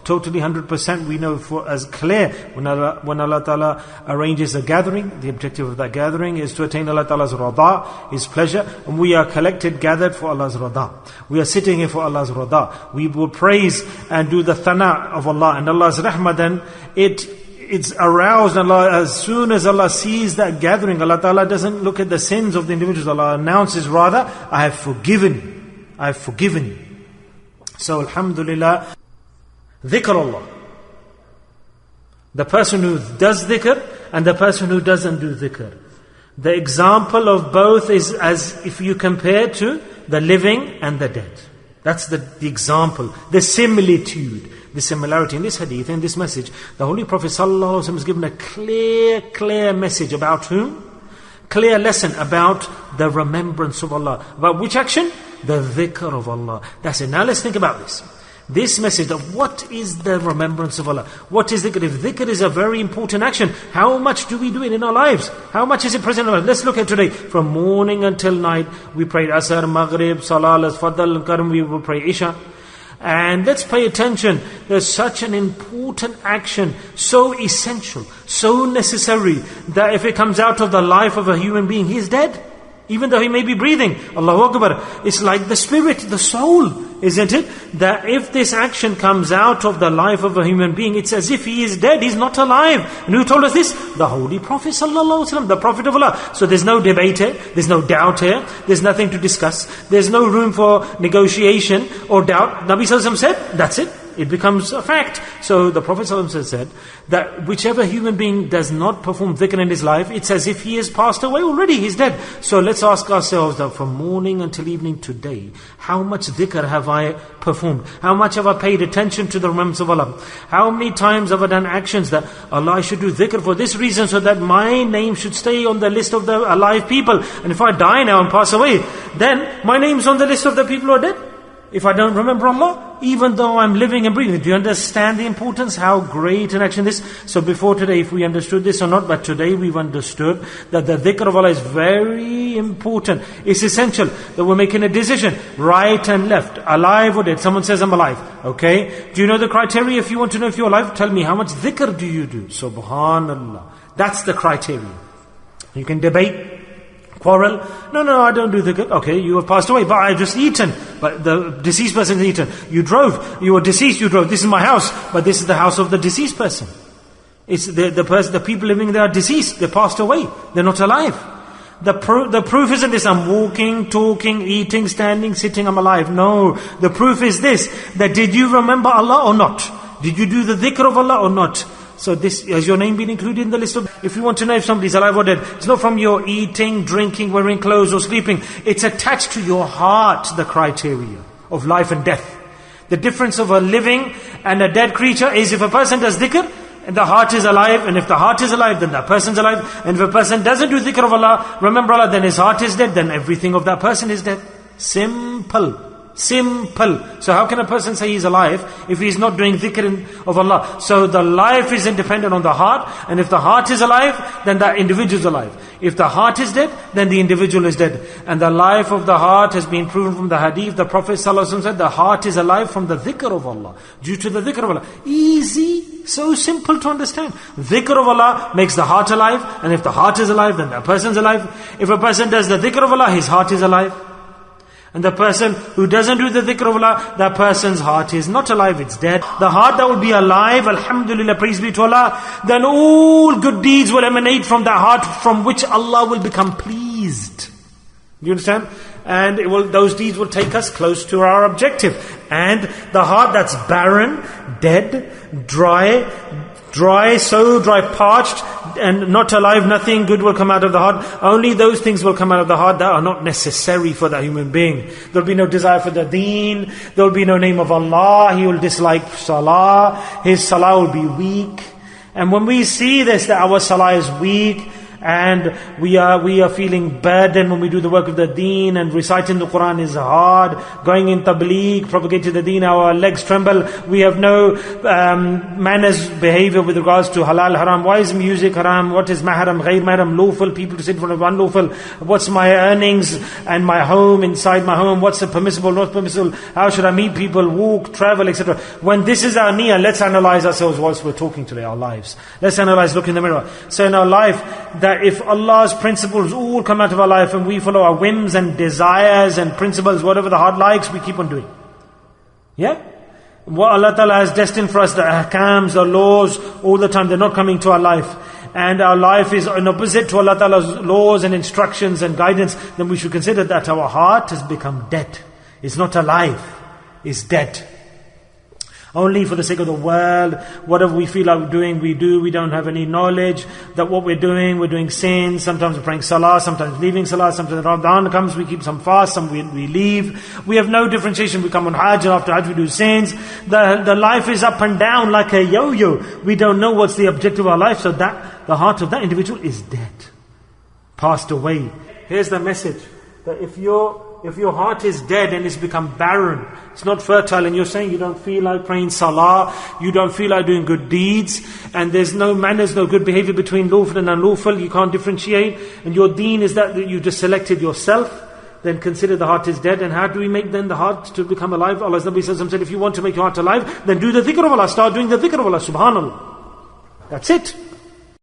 Totally 100% we know for as clear when Allah Ta'ala arranges a gathering, the objective of that gathering is to attain Allah Ta'ala's rada, His pleasure, and we are collected, gathered for Allah's rada. We are sitting here for Allah's rada. We will praise and do the thana of Allah and Allah's rahmah, then it's aroused. Allah, as soon as Allah sees that gathering, Allah Ta'ala doesn't look at the sins of the individuals. Allah announces rather, I have forgiven you. I have forgiven you. So alhamdulillah, dhikr Allah. The person who does dhikr and the person who doesn't do dhikr. The example of both is as if you compare to the living and the dead. That's the example, the similitude, the similarity. In this hadith, in this message, the Holy Prophet ﷺ has given a clear message about whom? Clear lesson about the remembrance of Allah. About which action? The dhikr of Allah. That's it. Now let's think about this. This message of what is the remembrance of Allah? What is dhikr? If dhikr is a very important action, how much do we do it in our lives? How much is it present in our lives? Let's look at today. From morning until night, we pray Asr, Maghrib, Salah, Fadl, Karam, we will pray Isha. And let's pay attention. There's such an important action, so essential, so necessary, that if it comes out of the life of a human being, he is dead. Even though he may be breathing. Allahu Akbar. It's like the spirit, the soul, isn't it? That if this action comes out of the life of a human being, it's as if he is dead, he's not alive. And who told us this? The Holy Prophet ﷺ, the Prophet of Allah. So there's no debate here, there's no doubt here, there's nothing to discuss, there's no room for negotiation or doubt. Nabi ﷺ said, that's it. It becomes a fact. So the Prophet ﷺ said that whichever human being does not perform dhikr in his life, it's as if he has passed away already, he's dead. So let's ask ourselves that from morning until evening today, how much dhikr have I performed? How much have I paid attention to the remembrance of Allah? How many times have I done actions that Allah, I should do dhikr for this reason, so that my name should stay on the list of the alive people. And if I die now and pass away, then my name's on the list of the people who are dead. If I don't remember Allah, even though I'm living and breathing. Do you understand the importance? How great an action this is? So before today, if we understood this or not, but today we've understood that the dhikr of Allah is very important. It's essential that we're making a decision, right and left, alive or dead. Someone says, I'm alive. Okay? Do you know the criteria? If you want to know if you're alive, tell me, how much dhikr do you do? Subhanallah. That's the criteria. You can debate, quarrel. No, I don't do dhikr. Okay, you have passed away, but I've just eaten. But the deceased person has eaten. You drove. You were deceased, you drove. This is my house, but this is the house of the deceased person. It's the people living there are deceased. They passed away. They're not alive. The proof isn't this, I'm walking, talking, eating, standing, sitting, I'm alive. No, the proof is this, that did you remember Allah or not? Did you do the dhikr of Allah or not? So this, has your name been included in the list of, if you want to know if somebody's alive or dead, it's not from your eating, drinking, wearing clothes or sleeping. It's attached to your heart, the criteria of life and death. The difference of a living and a dead creature is if a person does dhikr, and the heart is alive, and if the heart is alive, then that person's alive. And if a person doesn't do dhikr of Allah, remember Allah, then his heart is dead, then everything of that person is dead. Simple. So how can a person say he's alive if he's not doing dhikr of Allah? So the life is independent on the heart, and if the heart is alive, then that individual is alive. If the heart is dead, then the individual is dead. And the life of the heart has been proven from the hadith. The Prophet ﷺ said the heart is alive from the dhikr of Allah, due to the dhikr of Allah. Easy, so simple to understand. Dhikr of Allah makes the heart alive, and if the heart is alive, then that person's alive. If a person does the dhikr of Allah, his heart is alive. And the person who doesn't do the dhikr of Allah, that person's heart is not alive, it's dead. The heart that will be alive, alhamdulillah, praise be to Allah, then all good deeds will emanate from that heart, from which Allah will become pleased. Do you understand? And those deeds will take us close to our objective. And the heart that's barren, dead, dry, so dry, parched, and not alive, nothing good will come out of the heart. Only those things will come out of the heart that are not necessary for that human being. There will be no desire for the deen. There will be no name of Allah. He will dislike salah. His salah will be weak. And when we see this, that our salah is weak, and we are feeling burdened when we do the work of the deen, and reciting the Quran is hard, going in tabligh, propagating the deen, our legs tremble, we have no manners, behavior with regards to halal, haram. Why is music haram? What is mahram, ghair mahram, lawful, people to sit in front of unlawful? What's my earnings and my home, inside my home? What's the permissible, not permissible? How should I meet people, walk, travel, etc.? When this is our niyyah, let's analyze ourselves whilst we're talking today, our lives. Let's analyze, look in the mirror. So in our life, that if Allah's principles all come out of our life and we follow our whims and desires and principles, whatever the heart likes, we keep on doing. Yeah? What Allah Ta'ala has destined for us, the ahkams, the laws, all the time, they're not coming to our life. And our life is in opposite to Allah Ta'ala's laws and instructions and guidance, then we should consider that our heart has become dead. It's not alive, it's dead. Only for the sake of the world, whatever we feel like doing, we do. We don't have any knowledge that what we're doing sins. Sometimes we're praying salah, sometimes leaving salah, sometimes Ramadan comes, we keep some fast, some we leave. We have no differentiation. We come on Hajj, and after Hajj we do sins. The life is up and down like a yo-yo. We don't know what's the objective of our life, so that the heart of that individual is dead, passed away. Here's the message, that if your heart is dead and it's become barren, it's not fertile, and you're saying you don't feel like praying salah, you don't feel like doing good deeds, and there's no manners, no good behavior between lawful and unlawful, you can't differentiate, and your deen is that you just selected yourself, then consider the heart is dead. And how do we make then the heart to become alive? Allah's Nabi said, if you want to make your heart alive, then do the dhikr of Allah, start doing the dhikr of Allah, subhanallah. That's it.